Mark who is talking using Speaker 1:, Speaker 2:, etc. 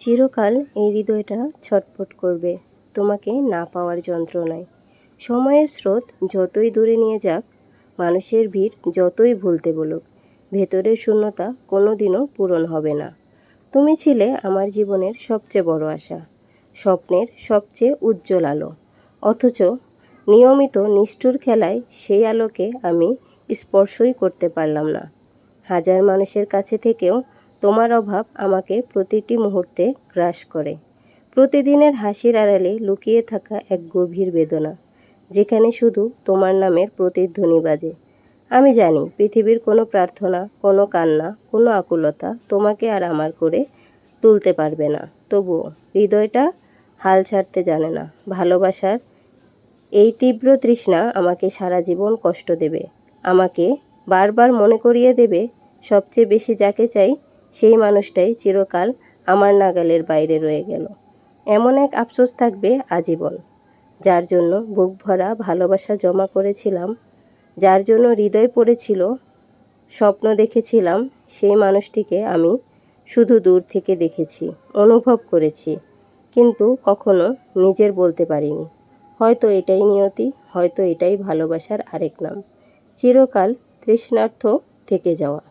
Speaker 1: চিরকাল এই হৃদয়টা ছটফট করবে তোমাকে না পাওয়ার যন্ত্রণায়। সময়ের স্রোত যতই দূরে নিয়ে যাক, মানুষের ভিড় যতই ভুলতে বলুক, ভেতরের শূন্যতা কোনো দিনও পূরণ হবে না। তুমি ছিলে আমার জীবনের সবচেয়ে বড় আশা, স্বপ্নের সবচেয়ে উজ্জ্বল আলো। অথচ নিয়মিত নিষ্ঠুর খেলায় সেই আলোকে আমি স্পর্শই করতে পারলাম না। হাজার মানুষের কাছে থেকেও তোমার অভাব আমাকে প্রতিটি মুহূর্তে গ্রাস করে। প্রতিদিনের হাসির আড়ালে লুকিয়ে থাকা এক গভীর বেদনা, যেখানে শুধু তোমার নামের প্রতিধ্বনি বাজে। আমি জানি পৃথিবীর কোনো প্রার্থনা, কোনো কান্না, কোনো আকুলতা তোমাকে আর আমার করে তুলতে পারবে না। তবুও হৃদয়টা হাল ছাড়তে জানে না। ভালোবাসার এই তীব্র তৃষ্ণা আমাকে সারা জীবন কষ্ট দেবে, আমাকে বারবার মনে করিয়ে দেবে সবচেয়ে বেশি যাকে চাই সেই মানুষটাই চিরকাল আমার নাগালের বাইরে রয়ে গেল। এমন এক আফসোস থাকবে আজীবন, যার জন্য বুক ভরা ভালোবাসা জমা করেছিলাম, যার জন্য হৃদয় পড়েছিল, স্বপ্ন দেখেছিলাম, সেই মানুষটিকে আমি শুধু দূর থেকে দেখেছি, অনুভব করেছি, কিন্তু কখনো নিজের বলতে পারিনি। হয়তো এটাই নিয়তি, হয়তো এটাই ভালোবাসার আরেক নাম, চিরকাল তৃষ্ণার্ত থেকে যাওয়া।